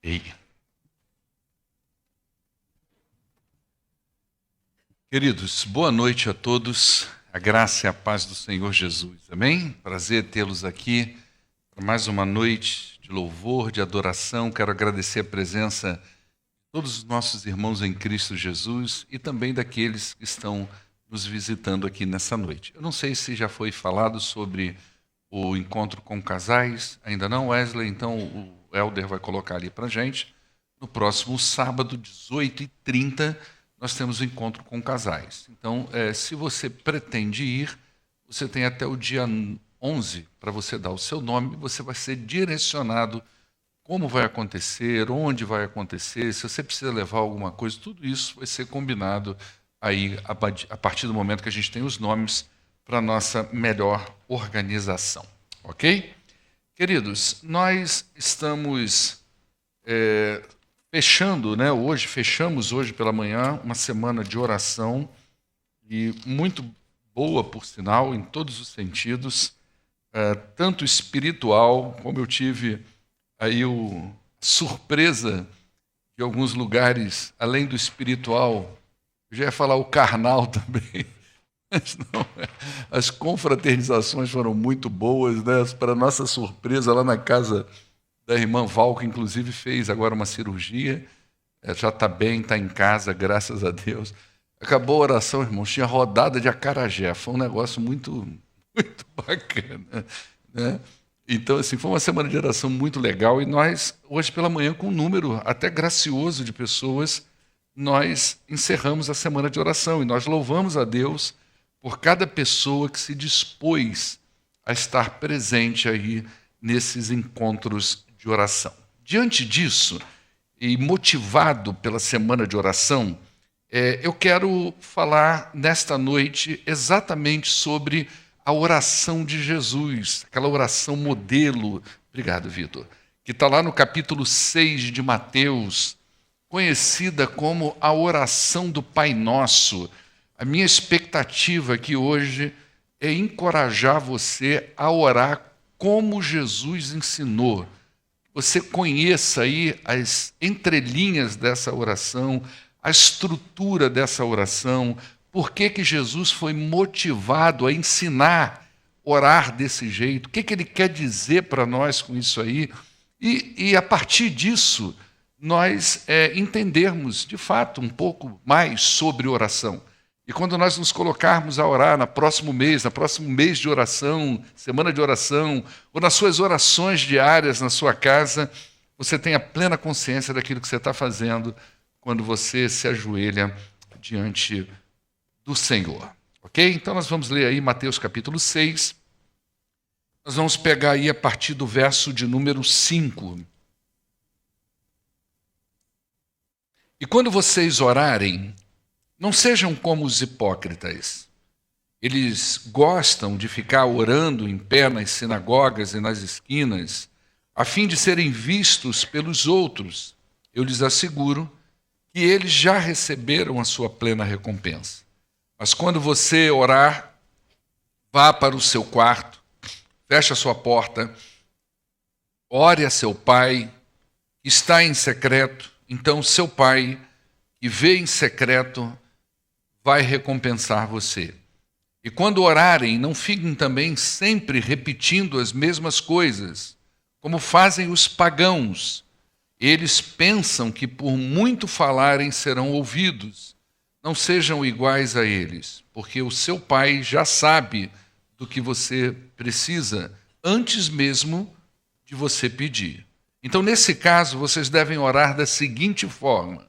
Ei. Queridos, boa noite a todos, a graça e a paz do Senhor Jesus, amém? Prazer tê-los aqui para mais uma noite de louvor, de adoração. Quero agradecer a presença de todos os nossos irmãos em Cristo Jesus e também daqueles que estão nos visitando aqui nessa noite. Eu não sei se já foi falado sobre o encontro com casais, ainda não, Wesley, então o Helder vai colocar ali para a gente. No próximo sábado, 18h30, nós temos o encontro com casais. Então, se você pretende ir, você tem até o dia 11 para você dar o seu nome, você vai ser direcionado como vai acontecer, onde vai acontecer, se você precisa levar alguma coisa, tudo isso vai ser combinado aí a partir do momento que a gente tem os nomes para a nossa melhor organização, ok? Queridos, nós estamos fechamos hoje pela manhã uma semana de oração e muito boa, por sinal, em todos os sentidos, tanto espiritual, como eu tive aí a surpresa de alguns lugares, além do espiritual, eu já ia falar o carnal também, mas não, as confraternizações foram muito boas, né? Para nossa surpresa, lá na casa da irmã Val, que inclusive fez agora uma cirurgia, já está bem, está em casa, graças a Deus. Acabou a oração, irmãos, tinha rodada de acarajé, foi um negócio muito, muito bacana, né? Então, assim, foi uma semana de oração muito legal e nós, hoje pela manhã, com um número até gracioso de pessoas, nós encerramos a semana de oração e nós louvamos a Deus por cada pessoa que se dispôs a estar presente aí nesses encontros de oração. Diante disso, e motivado pela semana de oração, eu quero falar nesta noite exatamente sobre a oração de Jesus, aquela oração modelo, obrigado, Vitor, que está lá no capítulo 6 de Mateus, conhecida como a oração do Pai Nosso. A minha expectativa aqui hoje é encorajar você a orar como Jesus ensinou. Você conheça aí as entrelinhas dessa oração, a estrutura dessa oração, por que Jesus foi motivado a ensinar a orar desse jeito, o que ele quer dizer para nós com isso aí, e a partir disso nós entendermos de fato um pouco mais sobre oração. E quando nós nos colocarmos a orar no próximo mês de oração, semana de oração, ou nas suas orações diárias na sua casa, você tenha plena consciência daquilo que você está fazendo quando você se ajoelha diante do Senhor. Ok? Então nós vamos ler aí Mateus capítulo 6. Nós vamos pegar aí a partir do verso de número 5. E quando vocês orarem, não sejam como os hipócritas. Eles gostam de ficar orando em pé nas sinagogas e nas esquinas, a fim de serem vistos pelos outros. Eu lhes asseguro que eles já receberam a sua plena recompensa. Mas quando você orar, vá para o seu quarto, feche a sua porta, ore a seu pai, que está em secreto, então seu pai, que vê em secreto, vai recompensar você. E quando orarem, não fiquem também sempre repetindo as mesmas coisas, como fazem os pagãos. Eles pensam que por muito falarem serão ouvidos. Não sejam iguais a eles, porque o seu pai já sabe do que você precisa, antes mesmo de você pedir. Então, nesse caso, vocês devem orar da seguinte forma: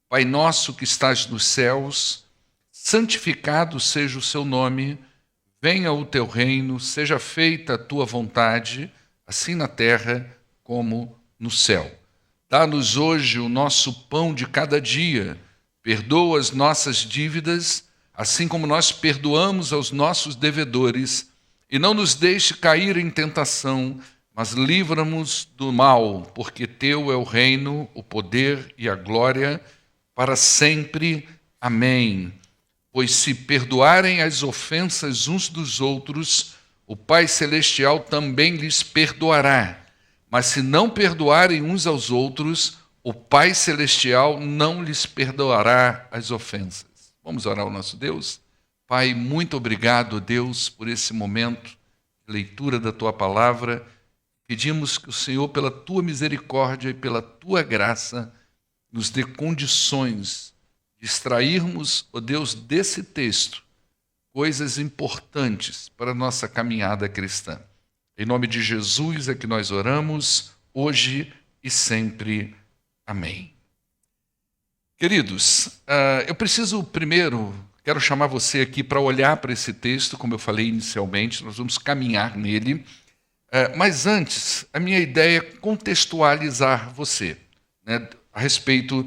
Pai nosso que estás nos céus, santificado seja o seu nome, venha o teu reino, seja feita a tua vontade, assim na terra como no céu. Dá-nos hoje o nosso pão de cada dia, perdoa as nossas dívidas, assim como nós perdoamos aos nossos devedores, e não nos deixe cair em tentação, mas livra-nos do mal, porque teu é o reino, o poder e a glória, para sempre. Amém. Pois se perdoarem as ofensas uns dos outros, o Pai Celestial também lhes perdoará. Mas se não perdoarem uns aos outros, o Pai Celestial não lhes perdoará as ofensas. Vamos orar ao nosso Deus? Pai, muito obrigado, Deus, por esse momento de leitura da Tua Palavra. Pedimos que o Senhor, pela Tua misericórdia e pela Tua graça, nos dê condições de extrairmos, ó Deus, desse texto, coisas importantes para a nossa caminhada cristã. Em nome de Jesus é que nós oramos, hoje e sempre. Amém. Queridos, eu preciso primeiro, quero chamar você aqui para olhar para esse texto, como eu falei inicialmente, nós vamos caminhar nele, mas antes, a minha ideia é contextualizar você, né, a respeito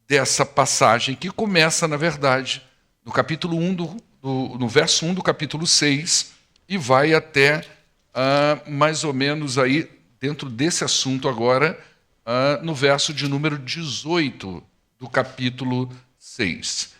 dessa passagem que começa, na verdade, no capítulo 1, no verso 1 do capítulo 6, e vai até mais ou menos aí, dentro desse assunto agora, no verso de número 18 do capítulo 6.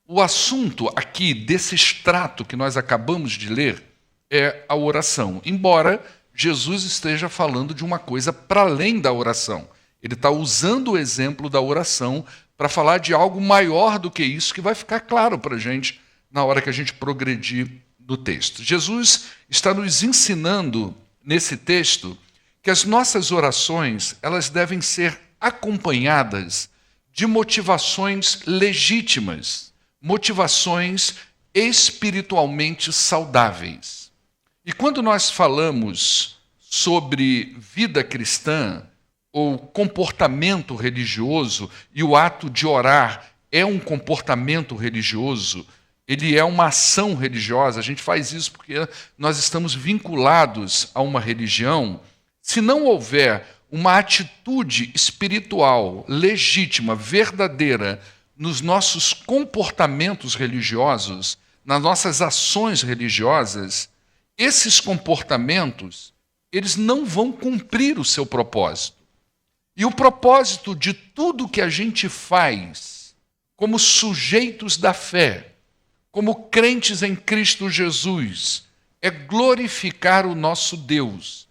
O assunto aqui desse extrato que nós acabamos de ler é a oração, embora Jesus esteja falando de uma coisa para além da oração. Ele está usando o exemplo da oração para falar de algo maior do que isso, que vai ficar claro para a gente na hora que a gente progredir no texto. Jesus está nos ensinando nesse texto que as nossas orações elas devem ser acompanhadas de motivações legítimas, motivações espiritualmente saudáveis. E quando nós falamos sobre vida cristã ou comportamento religioso, e o ato de orar é um comportamento religioso, ele é uma ação religiosa, a gente faz isso porque nós estamos vinculados a uma religião. Se não houver uma atitude espiritual legítima, verdadeira, nos nossos comportamentos religiosos, nas nossas ações religiosas, esses comportamentos, eles não vão cumprir o seu propósito. E o propósito de tudo que a gente faz, como sujeitos da fé, como crentes em Cristo Jesus, é glorificar o nosso Deus.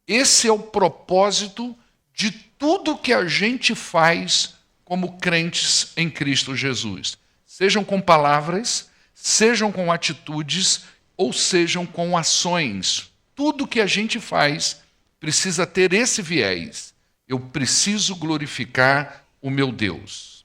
Esse é o propósito de tudo que a gente faz como crentes em Cristo Jesus. Sejam com palavras, sejam com atitudes, ou sejam com ações. Tudo que a gente faz precisa ter esse viés. Eu preciso glorificar o meu Deus.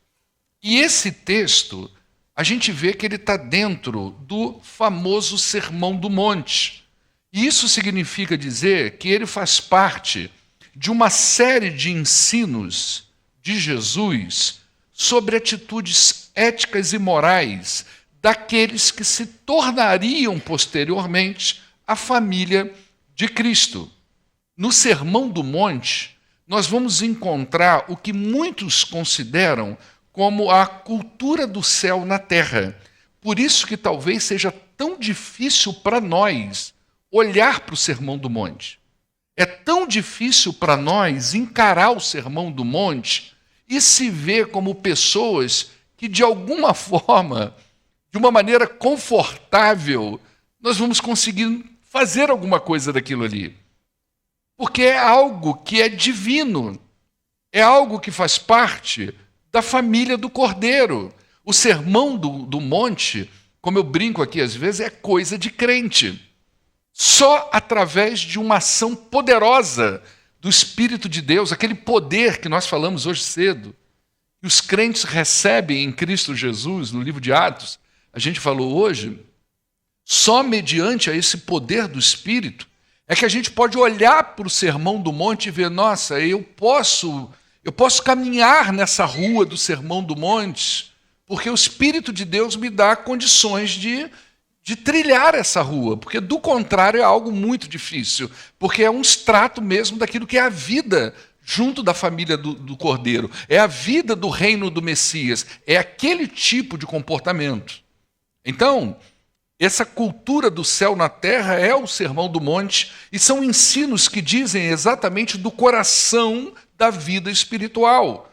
E esse texto, a gente vê que ele está dentro do famoso Sermão do Monte. E isso significa dizer que ele faz parte de uma série de ensinos de Jesus sobre atitudes éticas e morais daqueles que se tornariam posteriormente a família de Cristo. No Sermão do Monte, nós vamos encontrar o que muitos consideram como a cultura do céu na terra. Por isso que talvez seja tão difícil para nós olhar para o Sermão do Monte. É tão difícil para nós encarar o Sermão do Monte e se ver como pessoas que, de alguma forma, de uma maneira confortável, nós vamos conseguir fazer alguma coisa daquilo ali. Porque é algo que é divino, é algo que faz parte da família do Cordeiro. O Sermão do Monte, como eu brinco aqui às vezes, é coisa de crente. Só através de uma ação poderosa do Espírito de Deus, aquele poder que nós falamos hoje cedo, que os crentes recebem em Cristo Jesus, no livro de Atos, a gente falou hoje, só mediante a esse poder do Espírito é que a gente pode olhar para o Sermão do Monte e ver, nossa, eu posso caminhar nessa rua do Sermão do Monte, porque o Espírito de Deus me dá condições de trilhar essa rua, porque do contrário é algo muito difícil, porque é um extrato mesmo daquilo que é a vida junto da família do Cordeiro, é a vida do reino do Messias, é aquele tipo de comportamento. Então, essa cultura do céu na terra é o Sermão do Monte, e são ensinos que dizem exatamente do coração da vida espiritual.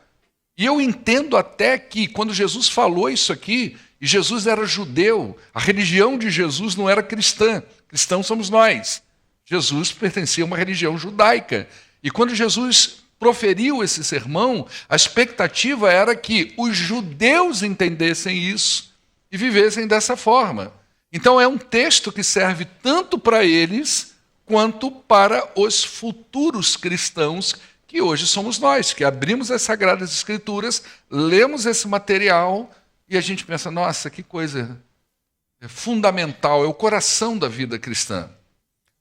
E eu entendo até que, quando Jesus falou isso aqui, e Jesus era judeu, a religião de Jesus não era cristã, cristãos somos nós. Jesus pertencia a uma religião judaica. E quando Jesus proferiu esse sermão, a expectativa era que os judeus entendessem isso e vivessem dessa forma. Então é um texto que serve tanto para eles quanto para os futuros cristãos que hoje somos nós, que abrimos as Sagradas Escrituras, lemos esse material e a gente pensa, nossa, que coisa fundamental, é o coração da vida cristã.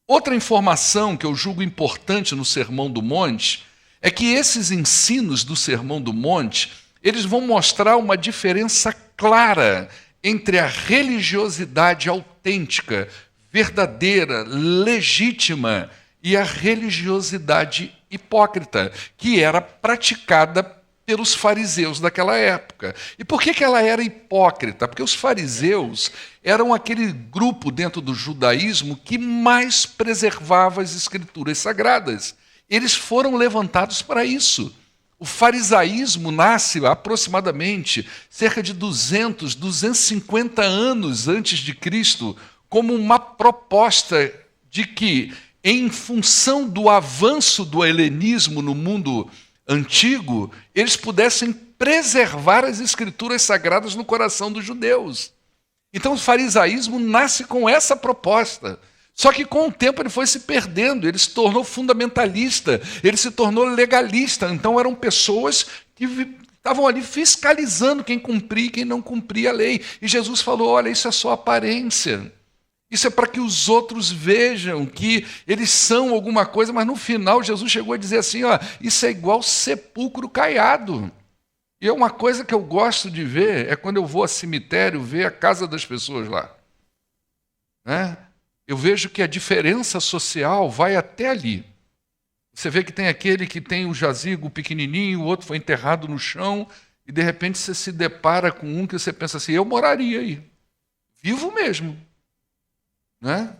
Outra informação que eu julgo importante no Sermão do Monte é que esses ensinos do Sermão do Monte, eles vão mostrar uma diferença clara entre a religiosidade autêntica, verdadeira, legítima, e a religiosidade hipócrita, que era praticada pelos fariseus daquela época. E por que ela era hipócrita? Porque os fariseus eram aquele grupo dentro do judaísmo que mais preservava as escrituras sagradas. Eles foram levantados para isso. O farisaísmo nasce aproximadamente cerca de 250 anos antes de Cristo, como uma proposta de que, em função do avanço do helenismo no mundo antigo, eles pudessem preservar as escrituras sagradas no coração dos judeus. Então o farisaísmo nasce com essa proposta. Só que com o tempo ele foi se perdendo, ele se tornou fundamentalista, ele se tornou legalista. Então eram pessoas que estavam ali fiscalizando quem cumpria e quem não cumpria a lei. E Jesus falou, olha, isso é só aparência. Isso é para que os outros vejam que eles são alguma coisa, mas no final Jesus chegou a dizer assim, ó, isso é igual sepulcro caiado. E é uma coisa que eu gosto de ver, é quando eu vou ao cemitério ver a casa das pessoas lá. Né? Eu vejo que a diferença social vai até ali. Você vê que tem aquele que tem o jazigo pequenininho, o outro foi enterrado no chão, e de repente você se depara com um que você pensa assim, eu moraria aí, vivo mesmo. Né?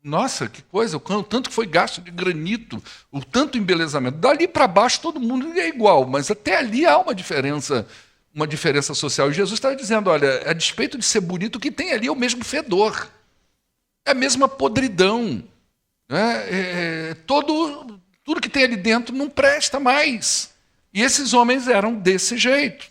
Nossa, que coisa, o tanto que foi gasto de granito, o tanto embelezamento. Dali para baixo todo mundo é igual, mas até ali há uma diferença social. E Jesus estava dizendo, olha, a despeito de ser bonito, o que tem ali é o mesmo fedor, é a mesma podridão. Né? Tudo que tem ali dentro não presta mais. E esses homens eram desse jeito.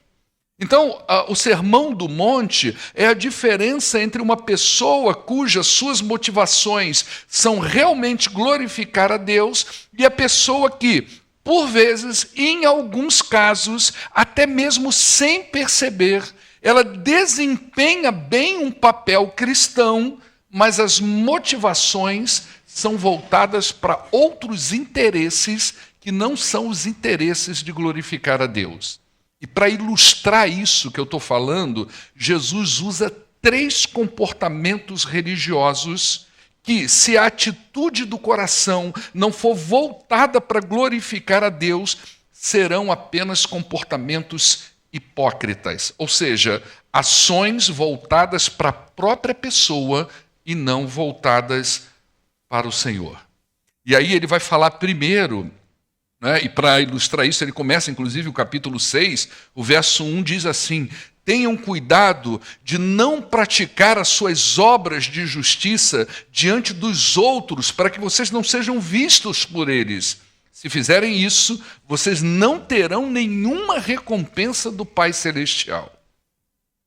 Então, o Sermão do Monte é a diferença entre uma pessoa cujas suas motivações são realmente glorificar a Deus e a pessoa que, por vezes, em alguns casos, até mesmo sem perceber, ela desempenha bem um papel cristão, mas as motivações são voltadas para outros interesses que não são os interesses de glorificar a Deus. E para ilustrar isso que eu estou falando, Jesus usa 3 comportamentos religiosos que, se a atitude do coração não for voltada para glorificar a Deus, serão apenas comportamentos hipócritas, ou seja, ações voltadas para a própria pessoa e não voltadas para o Senhor. E aí ele vai falar primeiro, né, e para ilustrar isso, ele começa inclusive o capítulo 6, o verso 1 diz assim, tenham cuidado de não praticar as suas obras de justiça diante dos outros, para que vocês não sejam vistos por eles. Se fizerem isso, vocês não terão nenhuma recompensa do Pai Celestial.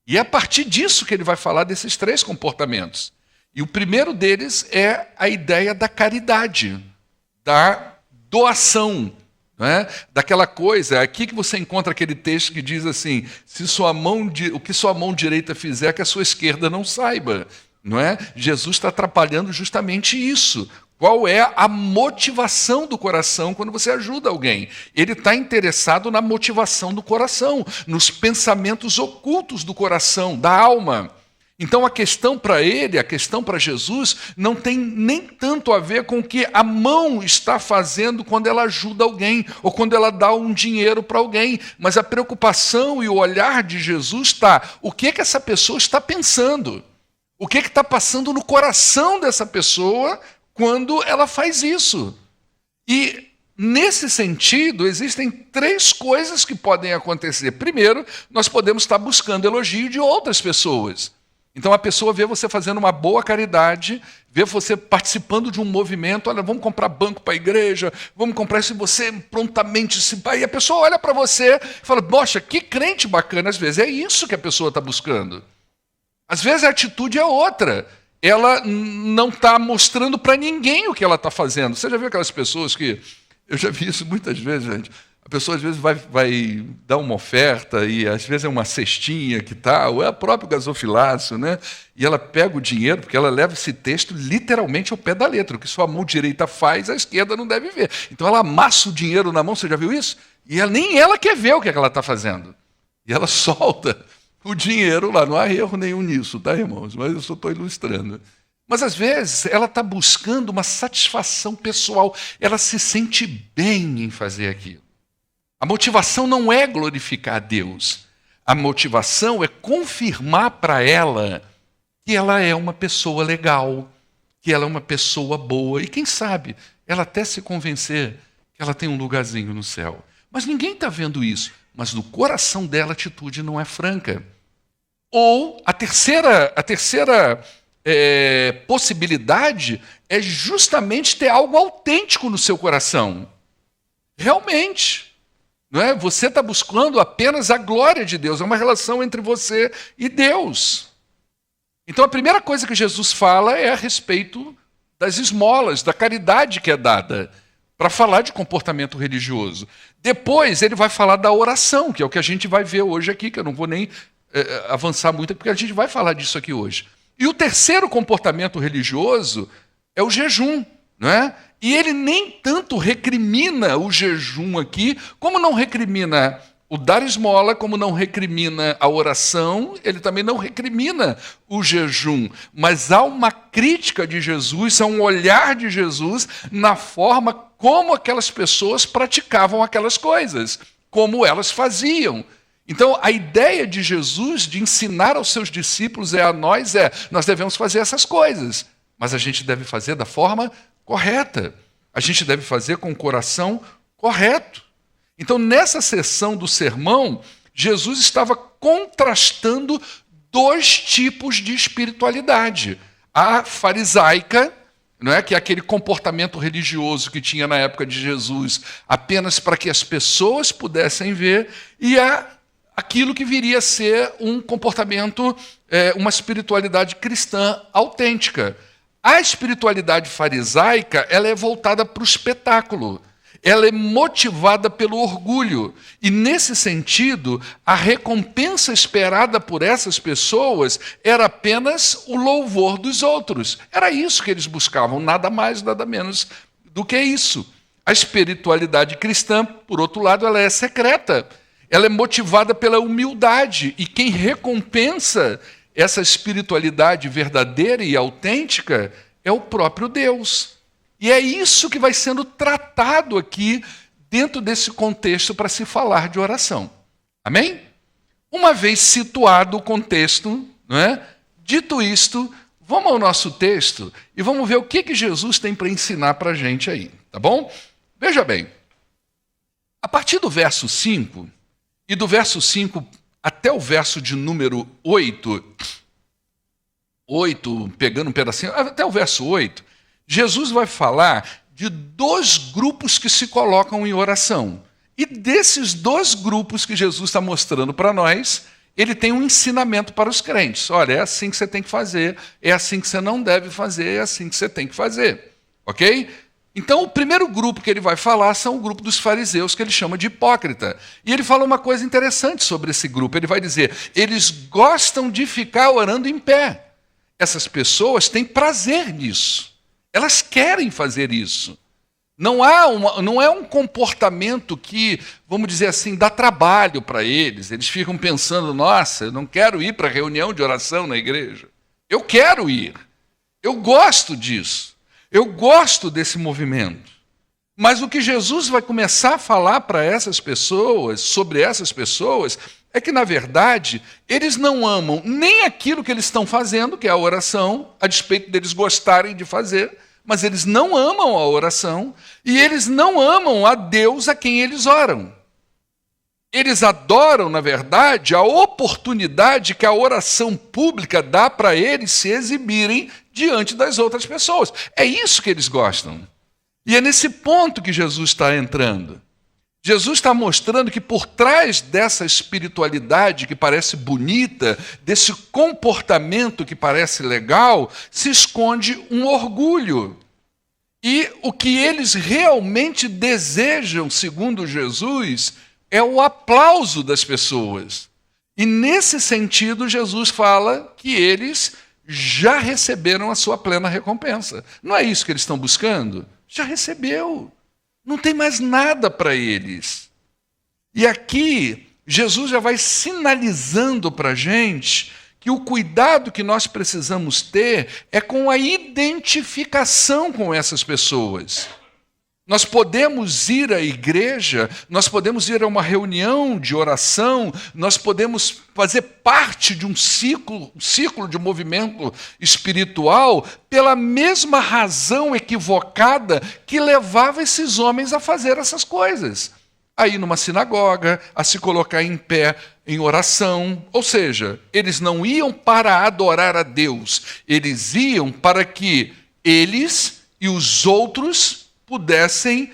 E é a partir disso que ele vai falar desses 3 comportamentos. E o primeiro deles é a ideia da caridade, da doação, né? Daquela coisa, aqui que você encontra aquele texto que diz assim, se o que sua mão direita fizer, que a sua esquerda não saiba. Não é? Jesus está atrapalhando justamente isso. Qual é a motivação do coração quando você ajuda alguém? Ele está interessado na motivação do coração, nos pensamentos ocultos do coração, da alma. Então a questão para ele, a questão para Jesus, não tem nem tanto a ver com o que a mão está fazendo quando ela ajuda alguém, ou quando ela dá um dinheiro para alguém, mas a preocupação e o olhar de Jesus está, o que essa pessoa está pensando? O que está passando no coração dessa pessoa quando ela faz isso? E nesse sentido, existem 3 coisas que podem acontecer. Primeiro, nós podemos estar buscando elogio de outras pessoas. Então a pessoa vê você fazendo uma boa caridade, vê você participando de um movimento, olha, vamos comprar banco para a igreja, vamos comprar isso, e você prontamente se vai. E a pessoa olha para você e fala, poxa, que crente bacana. Às vezes é isso que a pessoa está buscando. Às vezes a atitude é outra. Ela não está mostrando para ninguém o que ela está fazendo. Você já viu aquelas pessoas que... Eu já vi isso muitas vezes, gente. A pessoa às vezes vai dar uma oferta e às vezes é uma cestinha que tal, é o próprio gasofilácio, né? E ela pega o dinheiro, porque ela leva esse texto literalmente ao pé da letra. O que sua mão direita faz, a esquerda não deve ver. Então ela amassa o dinheiro na mão, você já viu isso? E nem ela quer ver o que ela está fazendo. E ela solta o dinheiro lá. Não há erro nenhum nisso, tá, irmãos? Mas eu só estou ilustrando. Mas às vezes ela está buscando uma satisfação pessoal. Ela se sente bem em fazer aquilo. A motivação não é glorificar a Deus. A motivação é confirmar para ela que ela é uma pessoa legal, que ela é uma pessoa boa. E quem sabe, ela até se convencer que ela tem um lugarzinho no céu. Mas ninguém está vendo isso. Mas no coração dela a atitude não é franca. Ou a terceira possibilidade é justamente ter algo autêntico no seu coração. Realmente. Não é? Você está buscando apenas a glória de Deus, é uma relação entre você e Deus. Então a primeira coisa que Jesus fala é a respeito das esmolas, da caridade que é dada, para falar de comportamento religioso. Depois ele vai falar da oração, que é o que a gente vai ver hoje aqui, que eu não vou nem avançar muito, porque a gente vai falar disso aqui hoje. E o terceiro comportamento religioso é o jejum, não é? E ele nem tanto recrimina o jejum aqui, como não recrimina o dar esmola, como não recrimina a oração, ele também não recrimina o jejum. Mas há uma crítica de Jesus, há um olhar de Jesus na forma como aquelas pessoas praticavam aquelas coisas, como elas faziam. Então, a ideia de Jesus de ensinar aos seus discípulos nós devemos fazer essas coisas, mas a gente deve fazer da forma correta. A gente deve fazer com o coração correto. Então, nessa sessão do sermão, Jesus estava contrastando dois tipos de espiritualidade. A farisaica, não é? Que é aquele comportamento religioso que tinha na época de Jesus, apenas para que as pessoas pudessem ver, e aquilo que viria a ser um comportamento, uma espiritualidade cristã autêntica. A espiritualidade farisaica, ela é voltada para o espetáculo. Ela é motivada pelo orgulho. E, nesse sentido, a recompensa esperada por essas pessoas era apenas o louvor dos outros. Era isso que eles buscavam, nada mais, nada menos do que isso. A espiritualidade cristã, por outro lado, ela é secreta. Ela é motivada pela humildade. E quem recompensa essa espiritualidade verdadeira e autêntica é o próprio Deus. E é isso que vai sendo tratado aqui dentro desse contexto para se falar de oração. Amém? Uma vez situado o contexto, não é? Dito isto, vamos ao nosso texto e vamos ver o que Jesus tem para ensinar para a gente aí, tá bom? Veja bem, a partir do verso 5, e do verso 5 até o verso de número 8, pegando um pedacinho, até o verso 8, Jesus vai falar de dois grupos que se colocam em oração. E desses dois grupos que Jesus está mostrando para nós, ele tem um ensinamento para os crentes. Olha, é assim que você tem que fazer, é assim que você não deve fazer, é assim que você tem que fazer. Ok? Então, o primeiro grupo que ele vai falar são o grupo dos fariseus, que ele chama de hipócrita. E ele fala uma coisa interessante sobre esse grupo. Ele vai dizer, eles gostam de ficar orando em pé. Essas pessoas têm prazer nisso. Elas querem fazer isso. Não é um comportamento que, vamos dizer assim, dá trabalho para eles. Eles ficam pensando, nossa, eu não quero ir para a reunião de oração na igreja. Eu quero ir. Eu gosto disso. Eu gosto desse movimento. Mas o que Jesus vai começar a falar para essas pessoas, sobre essas pessoas, é que, na verdade, eles não amam nem aquilo que eles estão fazendo, que é a oração, a despeito deles gostarem de fazer, mas eles não amam a oração, e eles não amam a Deus a quem eles oram. Eles adoram, na verdade, a oportunidade que a oração pública dá para eles se exibirem diante das outras pessoas. É isso que eles gostam. E é nesse ponto que Jesus está entrando. Jesus está mostrando que por trás dessa espiritualidade que parece bonita, desse comportamento que parece legal, se esconde um orgulho. E o que eles realmente desejam, segundo Jesus, é o aplauso das pessoas. E nesse sentido, Jesus fala que eles já receberam a sua plena recompensa. Não é isso que eles estão buscando? Já recebeu. Não tem mais nada para eles. E aqui, Jesus já vai sinalizando para a gente que o cuidado que nós precisamos ter é com a identificação com essas pessoas. Nós podemos ir à igreja, nós podemos ir a uma reunião de oração, nós podemos fazer parte de um ciclo de movimento espiritual pela mesma razão equivocada que levava esses homens a fazer essas coisas. A ir numa sinagoga, a se colocar em pé em oração. Ou seja, eles não iam para adorar a Deus, eles iam para que eles e os outros pudessem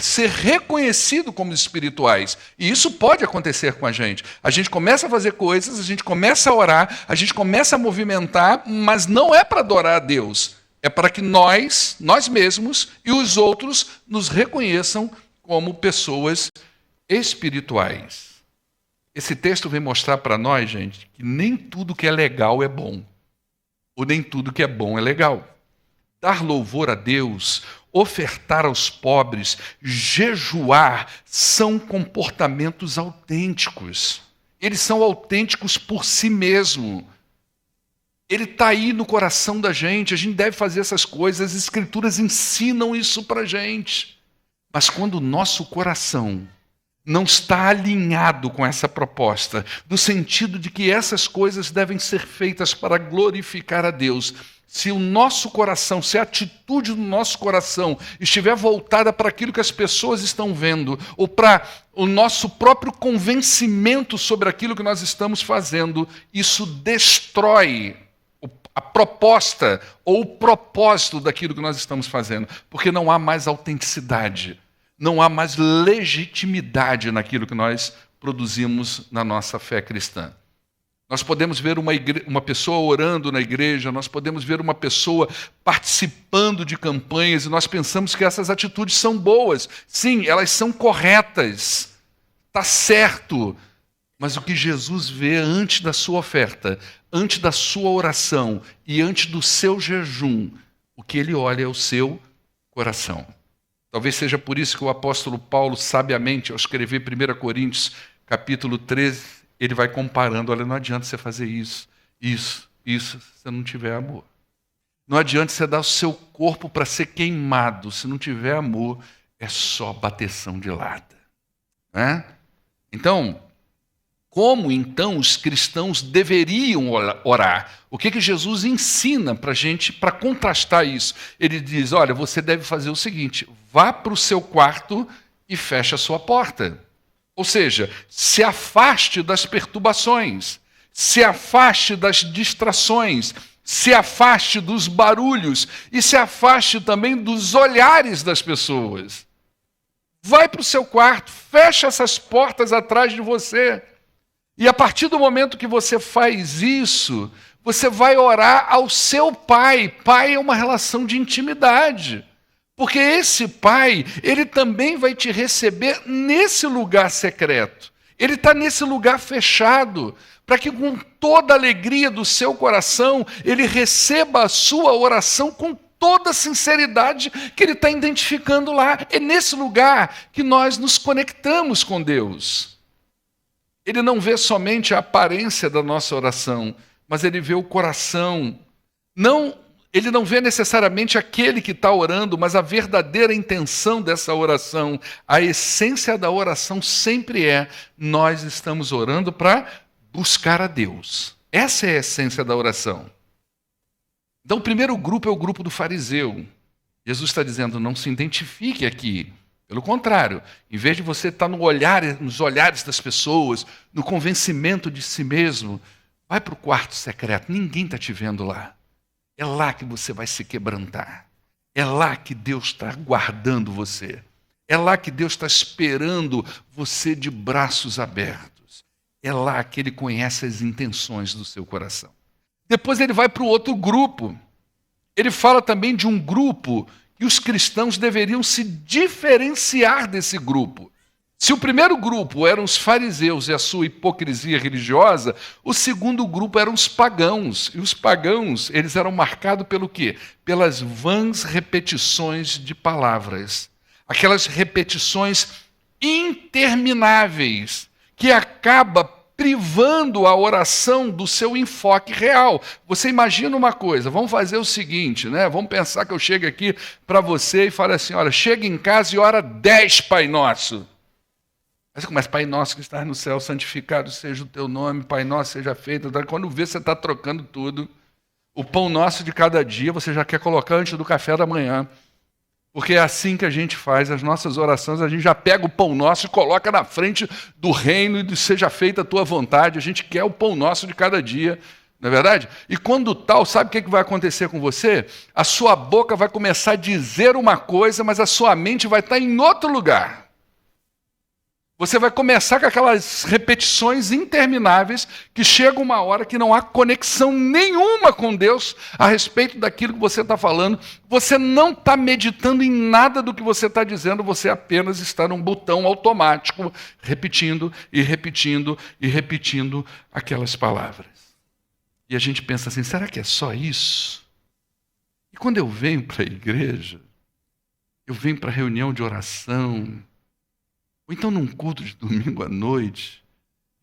ser reconhecidos como espirituais. E isso pode acontecer com a gente. A gente começa a fazer coisas, a gente começa a orar, a gente começa a movimentar, mas não é para adorar a Deus. É para que nós mesmos e os outros nos reconheçam como pessoas espirituais. Esse texto vem mostrar para nós, gente, que nem tudo que é legal é bom. Ou nem tudo que é bom é legal. Dar louvor a Deus, ofertar aos pobres, jejuar, são comportamentos autênticos. Eles são autênticos por si mesmo. Ele está aí no coração da gente, a gente deve fazer essas coisas, as Escrituras ensinam isso para a gente. Mas quando o nosso coração não está alinhado com essa proposta, no sentido de que essas coisas devem ser feitas para glorificar a Deus, se o nosso coração, se a atitude do nosso coração estiver voltada para aquilo que as pessoas estão vendo, ou para o nosso próprio convencimento sobre aquilo que nós estamos fazendo, isso destrói a proposta ou o propósito daquilo que nós estamos fazendo, porque não há mais autenticidade, não há mais legitimidade naquilo que nós produzimos na nossa fé cristã. Nós podemos ver uma pessoa orando na igreja, nós podemos ver uma pessoa participando de campanhas e nós pensamos que essas atitudes são boas. Sim, elas são corretas, está certo. Mas o que Jesus vê antes da sua oferta, antes da sua oração e antes do seu jejum, o que ele olha é o seu coração. Talvez seja por isso que o apóstolo Paulo, sabiamente, ao escrever 1 Coríntios, capítulo 13, ele vai comparando, olha, não adianta você fazer isso, se você não tiver amor. Não adianta você dar o seu corpo para ser queimado, se não tiver amor, é só bateção de lata. Né? Então, como então os cristãos deveriam orar? O que Jesus ensina para a gente, para contrastar isso? Ele diz, olha, você deve fazer o seguinte, vá para o seu quarto e feche a sua porta. Ou seja, se afaste das perturbações, se afaste das distrações, se afaste dos barulhos e se afaste também dos olhares das pessoas. Vai para o seu quarto, fecha essas portas atrás de você. E a partir do momento que você faz isso, você vai orar ao seu Pai. Pai é uma relação de intimidade. Porque esse Pai, ele também vai te receber nesse lugar secreto. Ele está nesse lugar fechado, para que com toda a alegria do seu coração, ele receba a sua oração com toda a sinceridade que ele está identificando lá. É nesse lugar que nós nos conectamos com Deus. Ele não vê somente a aparência da nossa oração, mas ele vê o coração. Ele não vê necessariamente aquele que está orando, mas a verdadeira intenção dessa oração. A essência da oração sempre é: nós estamos orando para buscar a Deus. Essa é a essência da oração. Então, o primeiro grupo é o grupo do fariseu. Jesus está dizendo, não se identifique aqui. Pelo contrário, em vez de você estar nos olhares das pessoas, no convencimento de si mesmo, vai para o quarto secreto, ninguém está te vendo lá. É lá que você vai se quebrantar. É lá que Deus está guardando você. É lá que Deus está esperando você de braços abertos. É lá que Ele conhece as intenções do seu coração. Depois ele vai para o outro grupo. Ele fala também de um grupo que os cristãos deveriam se diferenciar desse grupo. Se o primeiro grupo eram os fariseus e a sua hipocrisia religiosa, o segundo grupo eram os pagãos. E os pagãos, eles eram marcados pelo quê? Pelas vãs repetições de palavras. Aquelas repetições intermináveis que acaba privando a oração do seu enfoque real. Você imagina uma coisa, vamos fazer o seguinte, né? Vamos pensar que eu chego aqui para você e falo assim, olha, chega em casa e ora 10 Pai Nosso. Aí você começa, Pai Nosso que estás no céu, santificado seja o teu nome, Pai Nosso seja feito. Quando vê, você está trocando tudo. O pão nosso de cada dia você já quer colocar antes do café da manhã. Porque é assim que a gente faz as nossas orações, a gente já pega o pão nosso e coloca na frente do reino e de seja feita a tua vontade. A gente quer o pão nosso de cada dia, não é verdade? E quando tal, sabe o que vai acontecer com você? A sua boca vai começar a dizer uma coisa, mas a sua mente vai estar em outro lugar. Você vai começar com aquelas repetições intermináveis que chega uma hora que não há conexão nenhuma com Deus a respeito daquilo que você está falando. Você não está meditando em nada do que você está dizendo, você apenas está num botão automático, repetindo e repetindo e repetindo aquelas palavras. E a gente pensa assim, será que é só isso? E quando eu venho para a igreja, eu venho para a reunião de oração, ou então num culto de domingo à noite,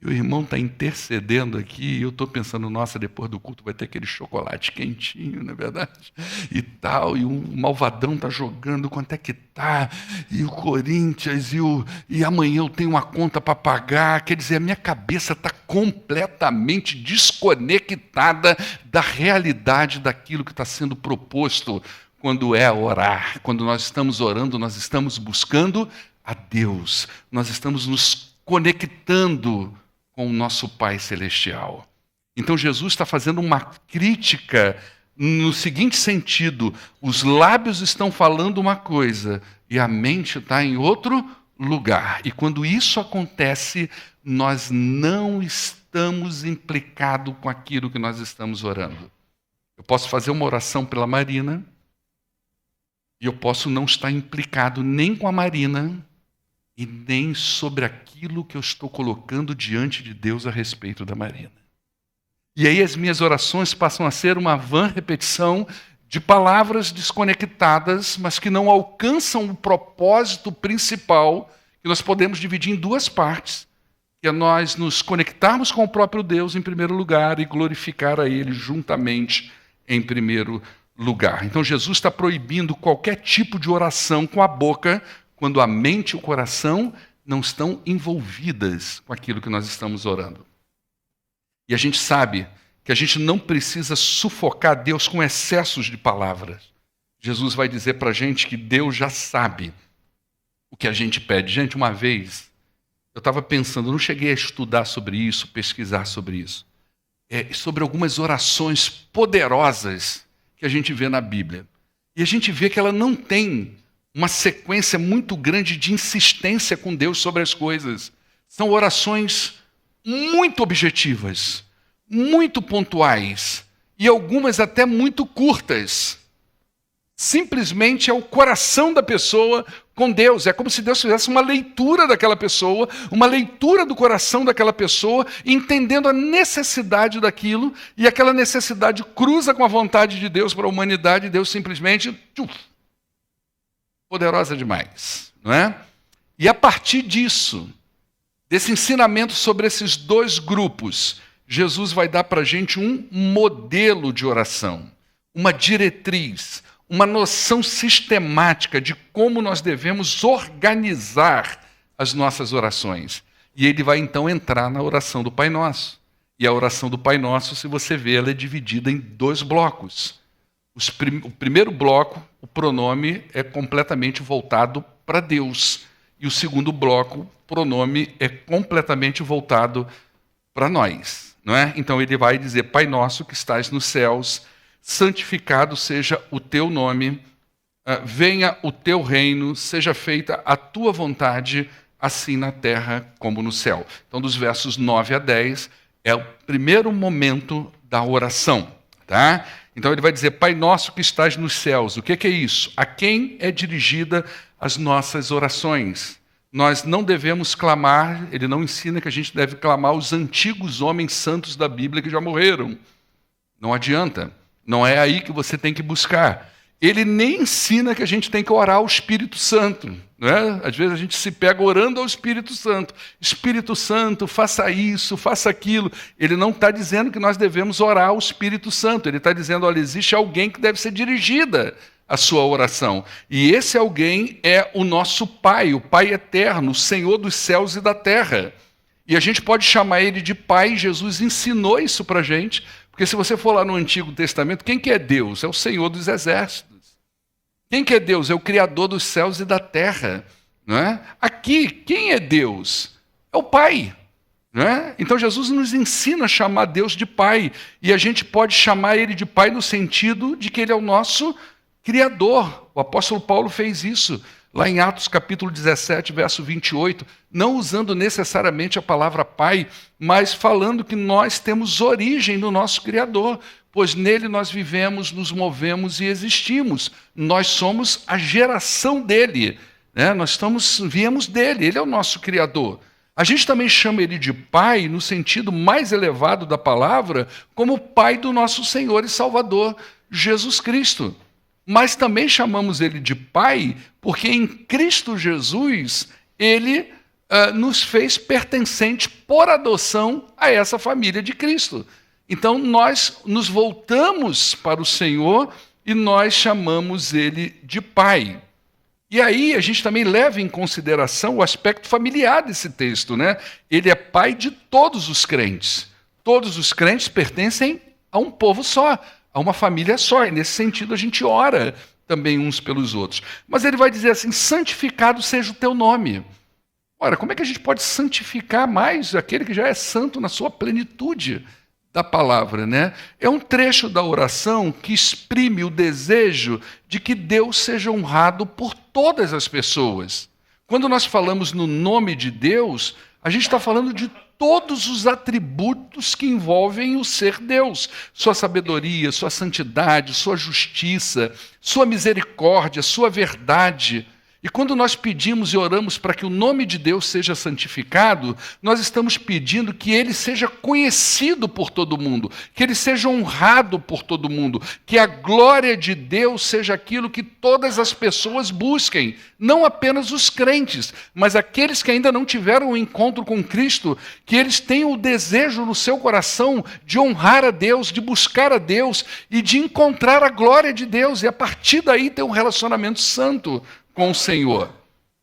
e o irmão está intercedendo aqui, e eu estou pensando, nossa, depois do culto vai ter aquele chocolate quentinho, não é verdade? E tal, e o malvadão está jogando, quanto é que está? E o Corinthians, e amanhã eu tenho uma conta para pagar. Quer dizer, a minha cabeça está completamente desconectada da realidade daquilo que está sendo proposto quando é orar. Quando nós estamos orando, nós estamos buscando a Deus, nós estamos nos conectando com o nosso Pai Celestial. Então Jesus está fazendo uma crítica no seguinte sentido, os lábios estão falando uma coisa e a mente está em outro lugar. E quando isso acontece, nós não estamos implicados com aquilo que nós estamos orando. Eu posso fazer uma oração pela Marina e eu posso não estar implicado nem com a Marina e nem sobre aquilo que eu estou colocando diante de Deus a respeito da Marina. E aí as minhas orações passam a ser uma vã repetição de palavras desconectadas, mas que não alcançam o propósito principal, que nós podemos dividir em duas partes, que é nós nos conectarmos com o próprio Deus em primeiro lugar e glorificar a Ele juntamente em primeiro lugar. Então Jesus está proibindo qualquer tipo de oração com a boca, quando a mente e o coração não estão envolvidas com aquilo que nós estamos orando. E a gente sabe que a gente não precisa sufocar Deus com excessos de palavras. Jesus vai dizer para a gente que Deus já sabe o que a gente pede. Gente, uma vez, eu estava pensando, não cheguei a estudar sobre isso, pesquisar sobre isso, sobre algumas orações poderosas que a gente vê na Bíblia. E a gente vê que ela não tem uma sequência muito grande de insistência com Deus sobre as coisas. São orações muito objetivas, muito pontuais e algumas até muito curtas. Simplesmente é o coração da pessoa com Deus. É como se Deus fizesse uma leitura daquela pessoa, uma leitura do coração daquela pessoa, entendendo a necessidade daquilo, e aquela necessidade cruza com a vontade de Deus para a humanidade, e Deus simplesmente... poderosa demais, não é? E a partir disso, desse ensinamento sobre esses dois grupos, Jesus vai dar para a gente um modelo de oração, uma diretriz, uma noção sistemática de como nós devemos organizar as nossas orações. E ele vai então entrar na oração do Pai Nosso. E a oração do Pai Nosso, se você vê, ela é dividida em dois blocos. O primeiro bloco, o pronome é completamente voltado para Deus. E o segundo bloco, o pronome, é completamente voltado para nós, não é? Então ele vai dizer: Pai nosso que estás nos céus, santificado seja o teu nome, venha o teu reino, seja feita a tua vontade, assim na terra como no céu. Então, dos versos 9 a 10, é o primeiro momento da oração, tá? Então ele vai dizer: Pai nosso que estás nos céus. O que é isso? A quem é dirigida as nossas orações? Nós não devemos clamar, ele não ensina que a gente deve clamar os antigos homens santos da Bíblia que já morreram. Não adianta. Não é aí que você tem que buscar. Ele nem ensina que a gente tem que orar ao Espírito Santo, né? Às vezes a gente se pega orando ao Espírito Santo. Espírito Santo, faça isso, faça aquilo. Ele não está dizendo que nós devemos orar ao Espírito Santo. Ele está dizendo: olha, existe alguém que deve ser dirigida a sua oração. E esse alguém é o nosso Pai, o Pai eterno, o Senhor dos céus e da terra. E a gente pode chamar ele de Pai. Jesus ensinou isso para a gente, porque se você for lá no Antigo Testamento, quem que é Deus? É o Senhor dos exércitos. Quem que é Deus? É o Criador dos céus e da terra. Não é? Aqui, quem é Deus? É o Pai. Não é? Então Jesus nos ensina a chamar Deus de Pai. E a gente pode chamar ele de Pai no sentido de que ele é o nosso Criador. O apóstolo Paulo fez isso lá em Atos capítulo 17, verso 28, não usando necessariamente a palavra Pai, mas falando que nós temos origem no nosso Criador, pois nele nós vivemos, nos movemos e existimos. Nós somos a geração dele, né? Viemos dele, ele é o nosso Criador. A gente também chama ele de Pai no sentido mais elevado da palavra, como Pai do nosso Senhor e Salvador, Jesus Cristo. Mas também chamamos ele de Pai porque em Cristo Jesus ele nos fez pertencente por adoção a essa família de Cristo. Então nós nos voltamos para o Senhor e nós chamamos ele de Pai. E aí a gente também leva em consideração o aspecto familiar desse texto, né? Ele é Pai de todos os crentes. Todos os crentes pertencem a um povo só, a uma família só, e nesse sentido a gente ora também uns pelos outros. Mas ele vai dizer assim: santificado seja o teu nome. Ora, como é que a gente pode santificar mais aquele que já é santo na sua plenitude da palavra, né? É um trecho da oração que exprime o desejo de que Deus seja honrado por todas as pessoas. Quando nós falamos no nome de Deus, a gente está falando de todos os atributos que envolvem o ser Deus. Sua sabedoria, sua santidade, sua justiça, sua misericórdia, sua verdade. E quando nós pedimos e oramos para que o nome de Deus seja santificado, nós estamos pedindo que ele seja conhecido por todo mundo, que ele seja honrado por todo mundo, que a glória de Deus seja aquilo que todas as pessoas busquem, não apenas os crentes, mas aqueles que ainda não tiveram um encontro com Cristo, que eles tenham o desejo no seu coração de honrar a Deus, de buscar a Deus e de encontrar a glória de Deus, e a partir daí ter um relacionamento santo com o Senhor.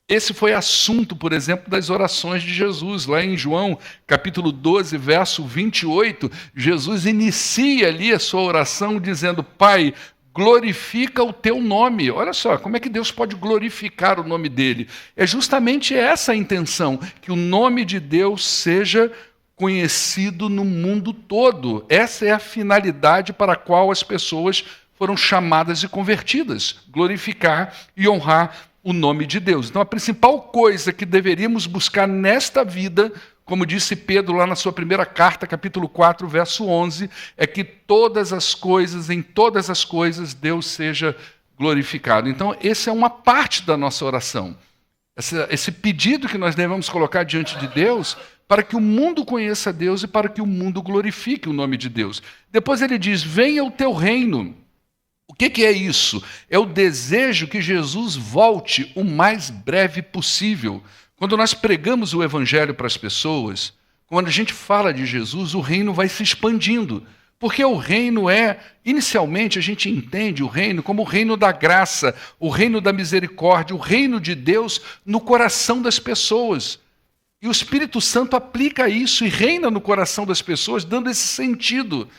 Esse foi assunto, por exemplo, das orações de Jesus. Lá em João, capítulo 12, verso 28, Jesus inicia ali a sua oração dizendo: Pai, glorifica o teu nome. Olha só, como é que Deus pode glorificar o nome dele? É justamente essa a intenção, que o nome de Deus seja conhecido no mundo todo. Essa é a finalidade para a qual as pessoas foram chamadas e convertidas, glorificar e honrar o nome de Deus. Então, a principal coisa que deveríamos buscar nesta vida, como disse Pedro lá na sua primeira carta, capítulo 4, verso 11, é que todas as coisas, em todas as coisas, Deus seja glorificado. Então, essa é uma parte da nossa oração. Esse pedido que nós devemos colocar diante de Deus para que o mundo conheça Deus e para que o mundo glorifique o nome de Deus. Depois ele diz: venha o teu reino. O que é isso? É o desejo que Jesus volte o mais breve possível. Quando nós pregamos o evangelho para as pessoas, quando a gente fala de Jesus, o reino vai se expandindo. Porque o reino inicialmente a gente entende o reino como o reino da graça, o reino da misericórdia, o reino de Deus no coração das pessoas. E o Espírito Santo aplica isso e reina no coração das pessoas, dando esse sentido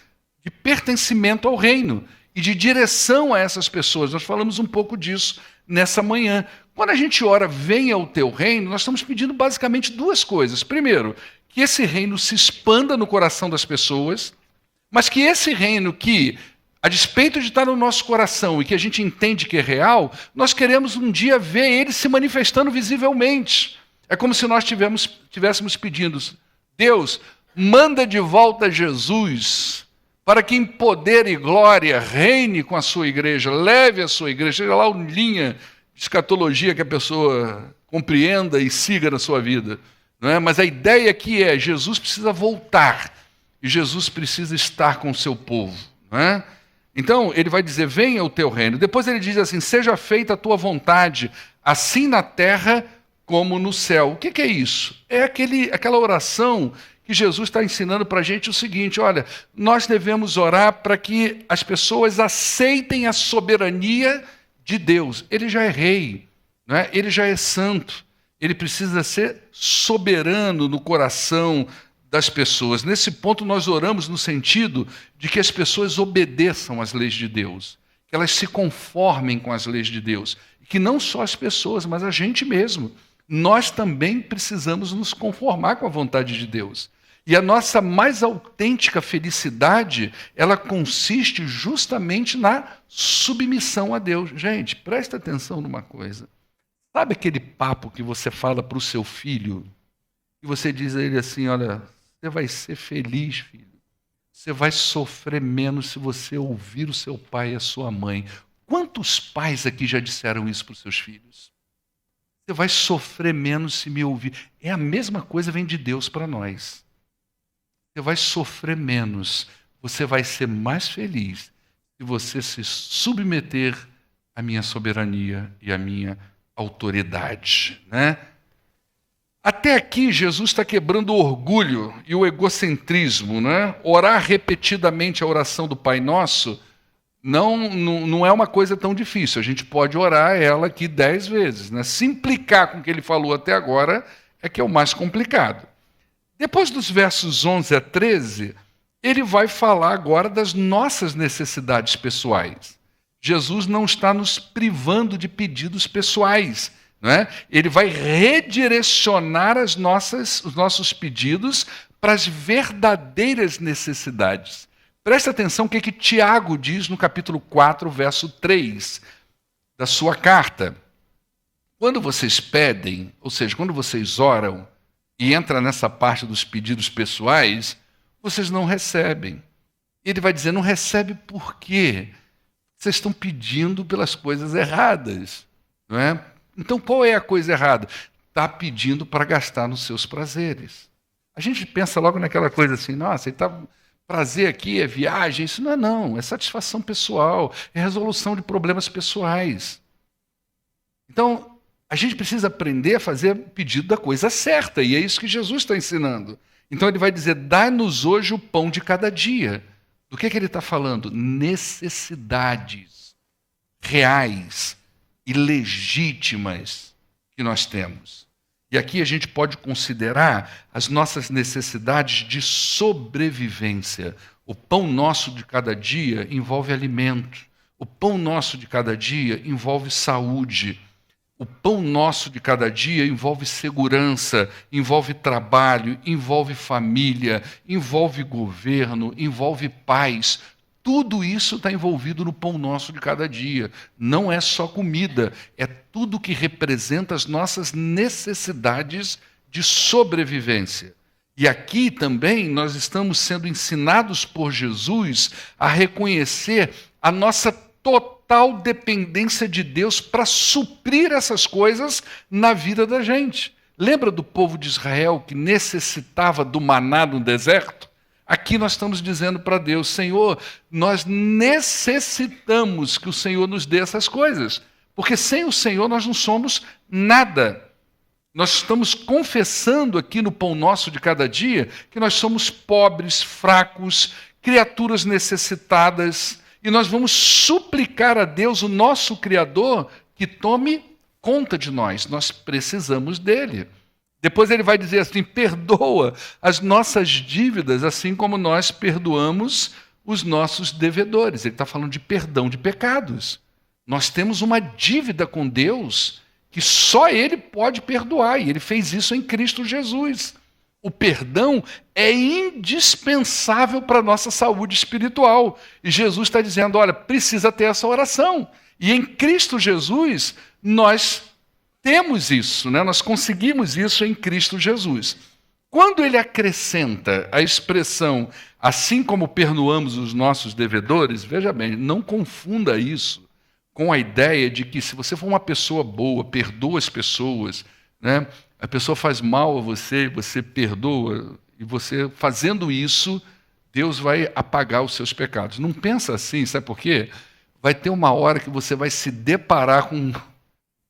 de pertencimento ao reino e de direção a essas pessoas. Nós falamos um pouco disso nessa manhã. Quando a gente ora, venha o teu reino, nós estamos pedindo basicamente duas coisas. Primeiro, que esse reino se expanda no coração das pessoas, mas que esse reino que, a despeito de estar no nosso coração e que a gente entende que é real, nós queremos um dia ver ele se manifestando visivelmente. É como se nós estivéssemos pedindo, Deus, manda de volta Jesus, para que em poder e glória reine com a sua igreja, leve a sua igreja, seja lá uma linha de escatologia que a pessoa compreenda e siga na sua vida. Não é? Mas a ideia aqui é, Jesus precisa voltar, e Jesus precisa estar com o seu povo. Não é? Então, ele vai dizer, venha o teu reino. Depois ele diz assim, seja feita a tua vontade, assim na terra como no céu. O que é isso? É aquela oração que Jesus está ensinando para a gente o seguinte, olha, nós devemos orar para que as pessoas aceitem a soberania de Deus. Ele já é rei, não é? Ele já é santo, ele precisa ser soberano no coração das pessoas. Nesse ponto nós oramos no sentido de que as pessoas obedeçam às leis de Deus, que elas se conformem com as leis de Deus, e que não só as pessoas, mas a gente mesmo. Nós também precisamos nos conformar com a vontade de Deus. E a nossa mais autêntica felicidade, ela consiste justamente na submissão a Deus. Gente, presta atenção numa coisa. Sabe aquele papo que você fala para o seu filho? E você diz a ele assim, olha, você vai ser feliz, filho. Você vai sofrer menos se você ouvir o seu pai e a sua mãe. Quantos pais aqui já disseram isso para os seus filhos? Você vai sofrer menos se me ouvir. É a mesma coisa, vem de Deus para nós. Você vai sofrer menos, você vai ser mais feliz se você se submeter à minha soberania e à minha autoridade. Né? Até aqui, Jesus está quebrando o orgulho e o egocentrismo. Né? Orar repetidamente a oração do Pai Nosso não é uma coisa tão difícil. A gente pode orar ela aqui 10 vezes. Né? Se implicar com o que ele falou até agora é que é o mais complicado. Depois dos versos 11 a 13, ele vai falar agora das nossas necessidades pessoais. Jesus não está nos privando de pedidos pessoais. Não é? Ele vai redirecionar os nossos pedidos para as verdadeiras necessidades. Presta atenção o que Tiago diz no capítulo 4, verso 3 da sua carta. Quando vocês pedem, ou seja, quando vocês oram, e entra nessa parte dos pedidos pessoais, vocês não recebem. Ele vai dizer, não recebe por quê? Vocês estão pedindo pelas coisas erradas. Não é? Então, qual é a coisa errada? Está pedindo para gastar nos seus prazeres. A gente pensa logo naquela coisa assim, nossa, prazer aqui é viagem. Isso não, é satisfação pessoal, é resolução de problemas pessoais. Então, a gente precisa aprender a fazer o pedido da coisa certa, e é isso que Jesus está ensinando. Então ele vai dizer, dá-nos hoje o pão de cada dia. Do que ele está falando? Necessidades reais e legítimas que nós temos. E aqui a gente pode considerar as nossas necessidades de sobrevivência. O pão nosso de cada dia envolve alimento. O pão nosso de cada dia envolve saúde. O pão nosso de cada dia envolve segurança, envolve trabalho, envolve família, envolve governo, envolve paz. Tudo isso está envolvido no pão nosso de cada dia. Não é só comida, é tudo que representa as nossas necessidades de sobrevivência. E aqui também nós estamos sendo ensinados por Jesus a reconhecer a nossa total dependência de Deus para suprir essas coisas na vida da gente. Lembra do povo de Israel que necessitava do maná no deserto? Aqui nós estamos dizendo para Deus, Senhor, nós necessitamos que o Senhor nos dê essas coisas, porque sem o Senhor nós não somos nada. Nós estamos confessando aqui no pão nosso de cada dia que nós somos pobres, fracos, criaturas necessitadas, e nós vamos suplicar a Deus, o nosso Criador, que tome conta de nós. Nós precisamos dele. Depois ele vai dizer assim, perdoa as nossas dívidas, assim como nós perdoamos os nossos devedores. Ele está falando de perdão de pecados. Nós temos uma dívida com Deus que só Ele pode perdoar, e Ele fez isso em Cristo Jesus. O perdão é indispensável para a nossa saúde espiritual. E Jesus está dizendo, olha, precisa ter essa oração. E em Cristo Jesus, nós temos isso, né? Nós conseguimos isso em Cristo Jesus. Quando ele acrescenta a expressão, assim como perdoamos os nossos devedores, veja bem, não confunda isso com a ideia de que se você for uma pessoa boa, perdoa as pessoas, né? A pessoa faz mal a você, você perdoa, e você fazendo isso, Deus vai apagar os seus pecados. Não pensa assim, sabe por quê? Vai ter uma hora que você vai se deparar com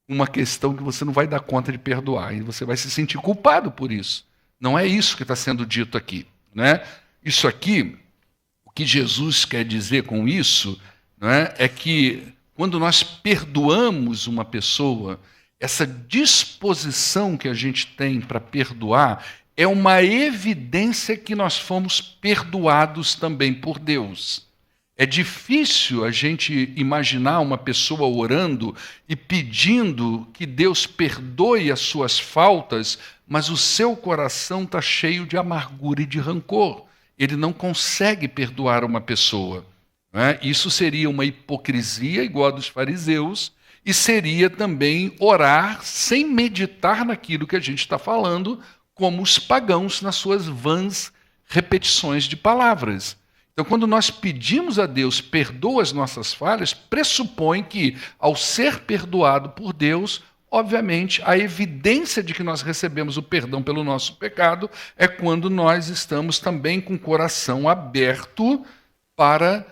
uma questão que você não vai dar conta de perdoar, e você vai se sentir culpado por isso. Não é isso que está sendo dito aqui, né? Isso aqui, o que Jesus quer dizer com isso, né, é que quando nós perdoamos uma pessoa, essa disposição que a gente tem para perdoar é uma evidência que nós fomos perdoados também por Deus. É difícil a gente imaginar uma pessoa orando e pedindo que Deus perdoe as suas faltas, mas o seu coração está cheio de amargura e de rancor. Ele não consegue perdoar uma pessoa, né? Isso seria uma hipocrisia igual a dos fariseus, e seria também orar sem meditar naquilo que a gente está falando, como os pagãos nas suas vãs repetições de palavras. Então, quando nós pedimos a Deus perdoa as nossas falhas, pressupõe que, ao ser perdoado por Deus, obviamente, a evidência de que nós recebemos o perdão pelo nosso pecado é quando nós estamos também com o coração aberto para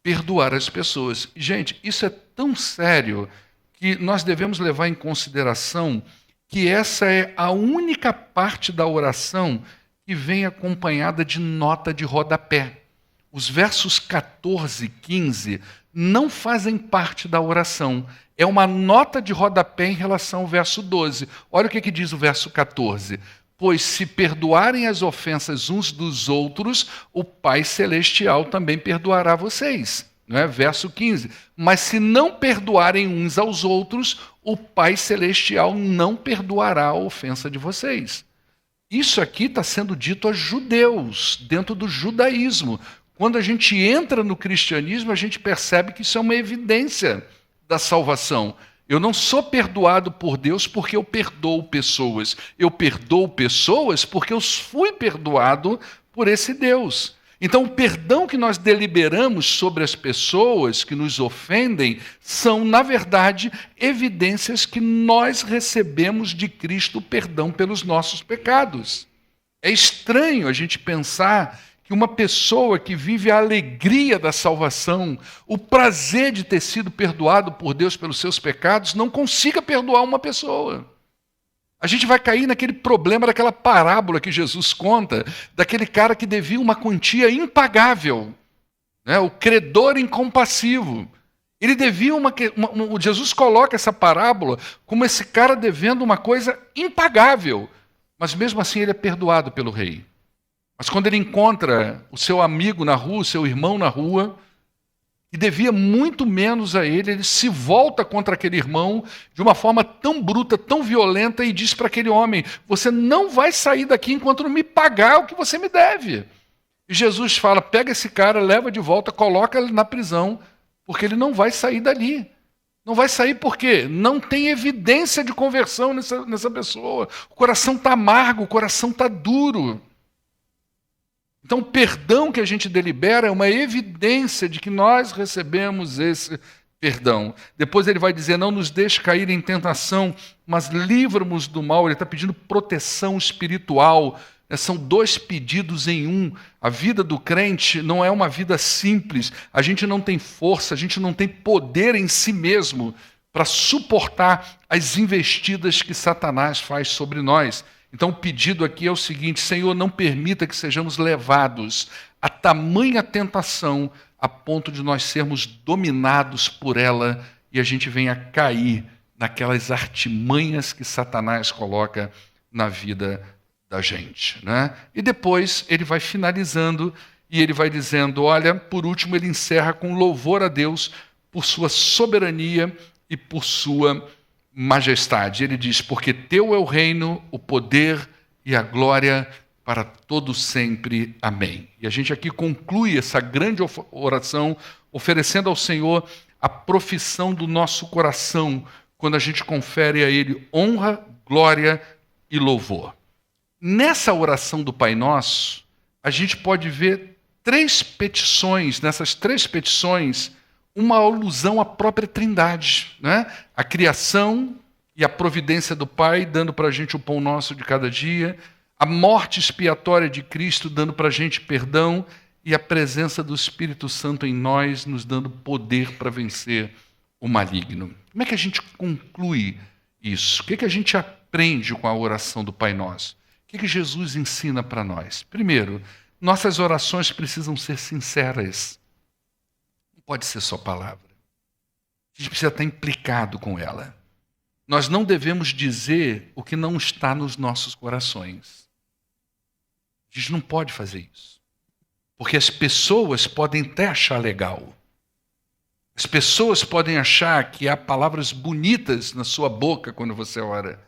perdoar as pessoas. Gente, isso é tão sério que nós devemos levar em consideração que essa é a única parte da oração que vem acompanhada de nota de rodapé. Os versos 14 e 15 não fazem parte da oração. É uma nota de rodapé em relação ao verso 12. Olha o que diz o verso 14. Pois se perdoarem as ofensas uns dos outros, o Pai Celestial também perdoará vocês. Não é? Verso 15. Mas se não perdoarem uns aos outros, o Pai Celestial não perdoará a ofensa de vocês. Isso aqui está sendo dito a judeus, dentro do judaísmo. Quando a gente entra no cristianismo, a gente percebe que isso é uma evidência da salvação. Eu não sou perdoado por Deus porque eu perdoo pessoas. Eu perdoo pessoas porque eu fui perdoado por esse Deus. Então, o perdão que nós deliberamos sobre as pessoas que nos ofendem são, na verdade, evidências que nós recebemos de Cristo o perdão pelos nossos pecados. É estranho a gente pensar que uma pessoa que vive a alegria da salvação, o prazer de ter sido perdoado por Deus pelos seus pecados, não consiga perdoar uma pessoa. A gente vai cair naquele problema daquela parábola que Jesus conta, daquele cara que devia uma quantia impagável, né? O credor incompassivo. Ele devia Jesus coloca essa parábola como esse cara devendo uma coisa impagável, mas mesmo assim ele é perdoado pelo rei. Mas quando ele encontra o seu amigo na rua, o seu irmão na rua, que devia muito menos a ele, ele se volta contra aquele irmão de uma forma tão bruta, tão violenta, e diz para aquele homem, você não vai sair daqui enquanto não me pagar o que você me deve. E Jesus fala, pega esse cara, leva de volta, coloca ele na prisão, porque ele não vai sair dali. Não vai sair por quê? Não tem evidência de conversão nessa pessoa. O coração está amargo, o coração está duro. Então, o perdão que a gente delibera é uma evidência de que nós recebemos esse perdão. Depois ele vai dizer, não nos deixe cair em tentação, mas livra-nos do mal. Ele está pedindo proteção espiritual. São dois pedidos em um. A vida do crente não é uma vida simples. A gente não tem força, a gente não tem poder em si mesmo para suportar as investidas que Satanás faz sobre nós. Então, o pedido aqui é o seguinte, Senhor, não permita que sejamos levados a tamanha tentação a ponto de nós sermos dominados por ela e a gente venha cair naquelas artimanhas que Satanás coloca na vida da gente, né? E depois ele vai finalizando e ele vai dizendo, olha, por último ele encerra com louvor a Deus por sua soberania e por sua majestade. Ele diz: porque teu é o reino, o poder e a glória para todo sempre. Amém. E a gente aqui conclui essa grande oração oferecendo ao Senhor a profissão do nosso coração, quando a gente confere a Ele honra, glória e louvor. Nessa oração do Pai Nosso, a gente pode ver três petições, nessas três petições, uma alusão à própria Trindade, né? A criação e a providência do Pai, dando para a gente o pão nosso de cada dia, a morte expiatória de Cristo, dando para a gente perdão, e a presença do Espírito Santo em nós, nos dando poder para vencer o maligno. Como é que a gente conclui isso? O que a gente aprende com a oração do Pai Nosso? O que Jesus ensina para nós? Primeiro, nossas orações precisam ser sinceras. Não pode ser só palavra. A gente precisa estar implicado com ela. Nós não devemos dizer o que não está nos nossos corações. A gente não pode fazer isso. Porque as pessoas podem até achar legal. As pessoas podem achar que há palavras bonitas na sua boca quando você ora.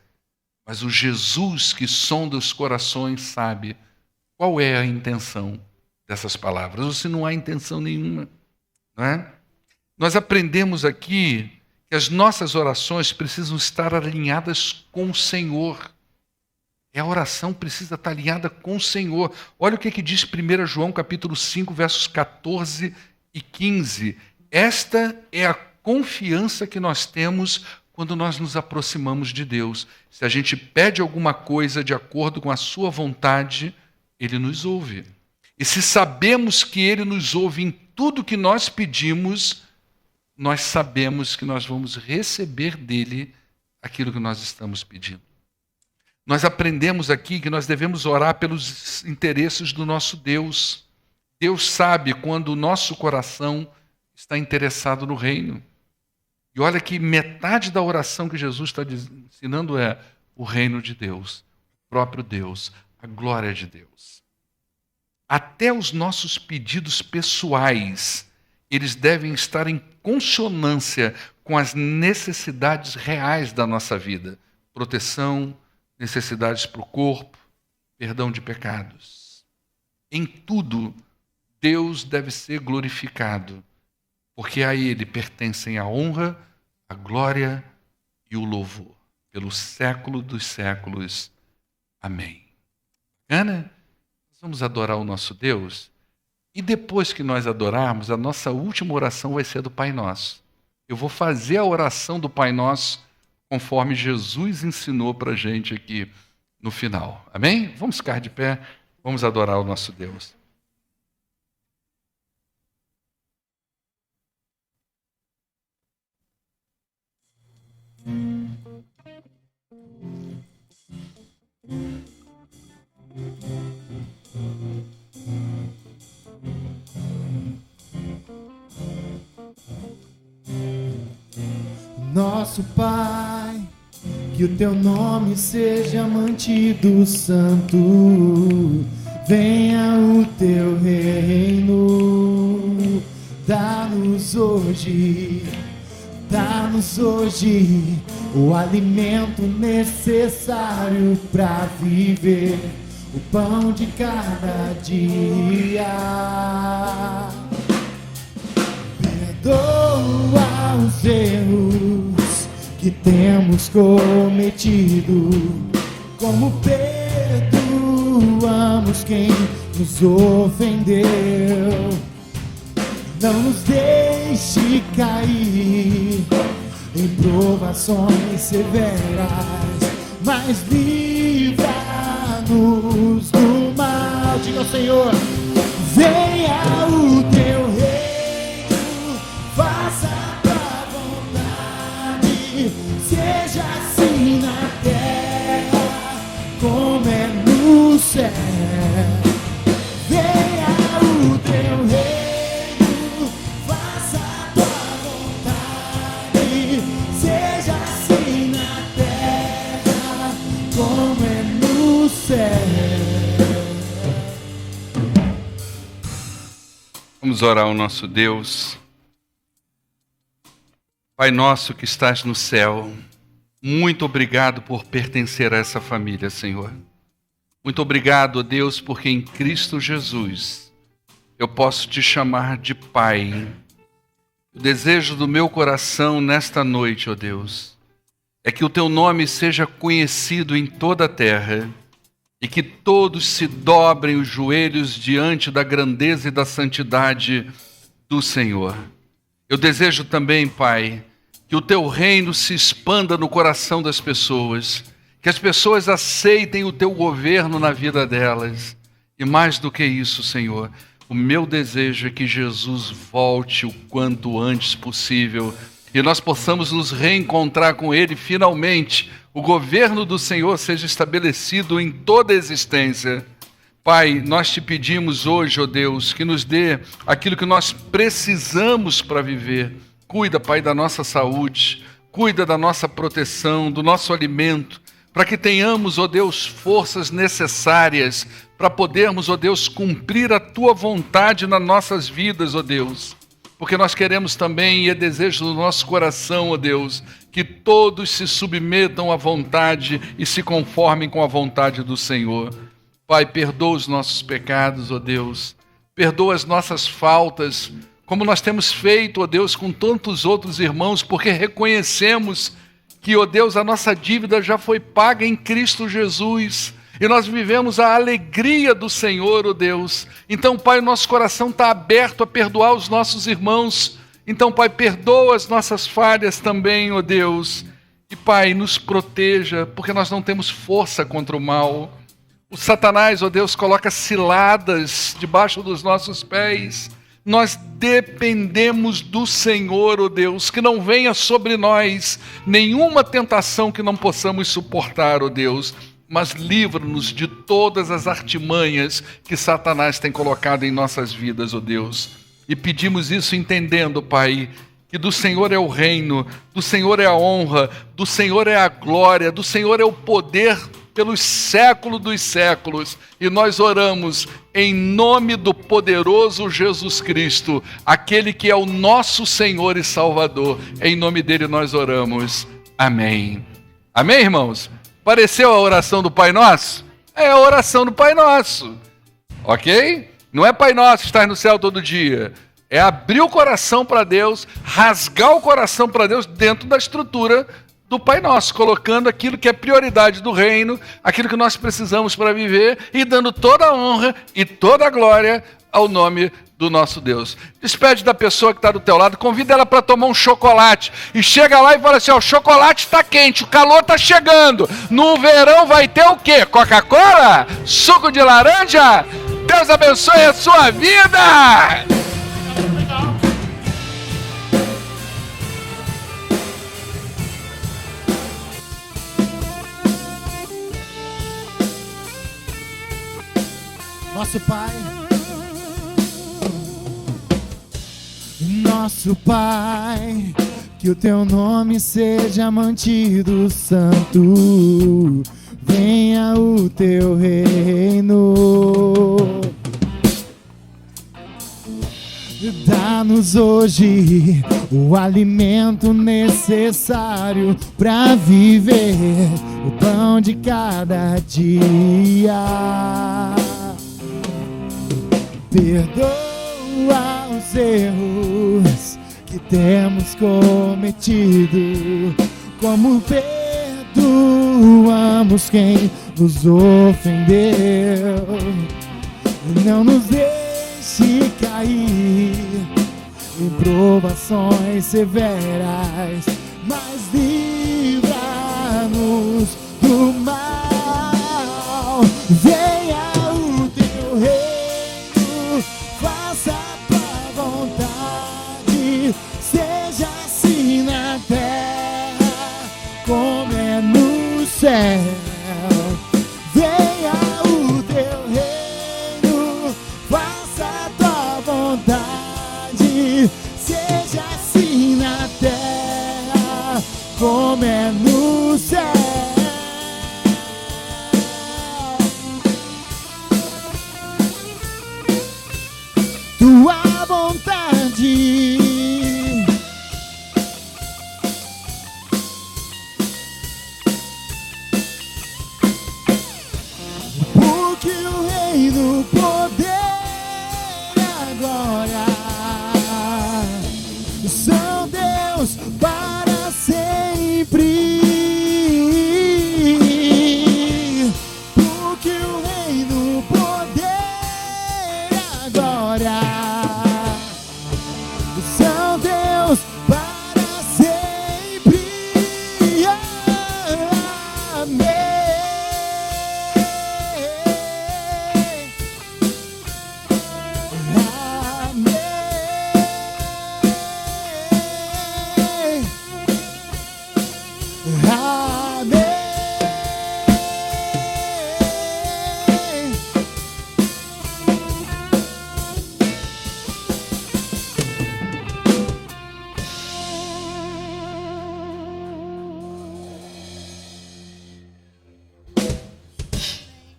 Mas o Jesus que sonda os corações sabe qual é a intenção dessas palavras, ou se não há intenção nenhuma. Não é? Nós aprendemos aqui que as nossas orações precisam estar alinhadas com o Senhor. A oração precisa estar alinhada com o Senhor. Olha o que diz 1 João capítulo 5, versos 14 e 15. Esta é a confiança que nós temos quando nós nos aproximamos de Deus. Se a gente pede alguma coisa de acordo com a sua vontade, Ele nos ouve. E se sabemos que Ele nos ouve em tudo que nós pedimos, nós sabemos que nós vamos receber dEle aquilo que nós estamos pedindo. Nós aprendemos aqui que nós devemos orar pelos interesses do nosso Deus. Deus sabe quando o nosso coração está interessado no reino. E olha que metade da oração que Jesus está ensinando é o reino de Deus, o próprio Deus, a glória de Deus. Até os nossos pedidos pessoais, eles devem estar em consonância com as necessidades reais da nossa vida. Proteção, necessidades para o corpo, perdão de pecados. Em tudo, Deus deve ser glorificado, porque a Ele pertencem a honra, a glória e o louvor, pelo século dos séculos. Amém. Ana, nós vamos adorar o nosso Deus, e depois que nós adorarmos, a nossa última oração vai ser do Pai Nosso. Eu vou fazer a oração do Pai Nosso conforme Jesus ensinou para a gente aqui no final. Amém? Vamos ficar de pé, vamos adorar o nosso Deus. Nosso Pai, que o teu nome seja mantido santo, venha o teu reino, dá-nos hoje o alimento necessário para viver, o pão de cada dia. Perdoa os erros que temos cometido, como perdoamos quem nos ofendeu. Não nos deixe cair em provações severas, mas livra-nos do mal. Diga ao Senhor: venha o teu reino, faça a tua vontade, seja assim na terra como é no céu. Venha o teu reino, faça a tua vontade, seja assim na terra como é no céu. Vamos orar ao nosso Deus. Pai nosso que estás no céu, muito obrigado por pertencer a essa família, Senhor. Muito obrigado, ó Deus, porque em Cristo Jesus eu posso te chamar de Pai. O desejo do meu coração nesta noite, ó Deus, é que o teu nome seja conhecido em toda a terra e que todos se dobrem os joelhos diante da grandeza e da santidade do Senhor. Eu desejo também, Pai, que o teu reino se expanda no coração das pessoas, que as pessoas aceitem o teu governo na vida delas. E mais do que isso, Senhor, o meu desejo é que Jesus volte o quanto antes possível e nós possamos nos reencontrar com Ele finalmente. O governo do Senhor seja estabelecido em toda a existência. Pai, nós te pedimos hoje, ó Deus, que nos dê aquilo que nós precisamos para viver. Cuida, Pai, da nossa saúde, cuida da nossa proteção, do nosso alimento, para que tenhamos, ó Deus, forças necessárias para podermos, ó Deus, cumprir a Tua vontade nas nossas vidas, ó Deus. Porque nós queremos também, e é desejo do nosso coração, ó Deus, que todos se submetam à vontade e se conformem com a vontade do Senhor. Pai, perdoa os nossos pecados, ó Deus, perdoa as nossas faltas, como nós temos feito, ó Deus, com tantos outros irmãos, porque reconhecemos que, ó Deus, a nossa dívida já foi paga em Cristo Jesus, e nós vivemos a alegria do Senhor, ó Deus. Então, Pai, o nosso coração está aberto a perdoar os nossos irmãos. Então, Pai, perdoa as nossas falhas também, ó Deus. E, Pai, nos proteja, porque nós não temos força contra o mal. O Satanás, ó Deus, coloca ciladas debaixo dos nossos pés. Nós dependemos do Senhor, ó Deus, que não venha sobre nós nenhuma tentação que não possamos suportar, ó Deus, mas livra-nos de todas as artimanhas que Satanás tem colocado em nossas vidas, ó Deus. E pedimos isso entendendo, Pai, que do Senhor é o reino, do Senhor é a honra, do Senhor é a glória, do Senhor é o poder pelos séculos dos séculos. E nós oramos em nome do poderoso Jesus Cristo, aquele que é o nosso Senhor e Salvador. Em nome dele nós oramos. Amém. Amém, irmãos? Pareceu a oração do Pai Nosso? É a oração do Pai Nosso. Ok? Não é Pai Nosso estar no céu todo dia. É abrir o coração para Deus, rasgar o coração para Deus dentro da estrutura do Pai Nosso, colocando aquilo que é prioridade do reino, aquilo que nós precisamos para viver e dando toda a honra e toda a glória ao nome do nosso Deus. Despede da pessoa que está do teu lado, convida ela para tomar um chocolate e chega lá e fala assim, ó, o chocolate está quente, o calor está chegando, no verão vai ter o quê? Coca-Cola? Suco de laranja? Deus abençoe a sua vida! Nosso Pai, que o teu nome seja mantido santo, venha o teu reino. Dá-nos hoje o alimento necessário para viver, o pão de cada dia. Perdoa os erros que temos cometido, como perdoamos quem nos ofendeu. Não nos deixe cair em provações severas, mas livra-nos do mal. Venha o teu reino, faça a tua vontade, seja assim na terra como é no céu. Venha o teu reino, faça a tua vontade, seja assim na terra como é no céu. Tua vontade, glória. São Deus para sempre.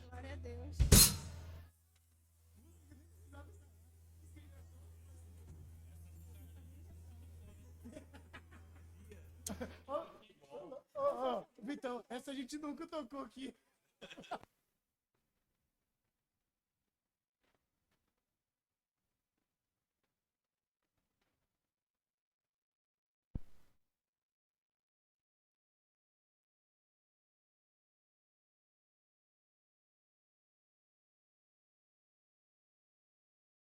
Glória a Deus. Vitão, essa a gente nunca tocou aqui.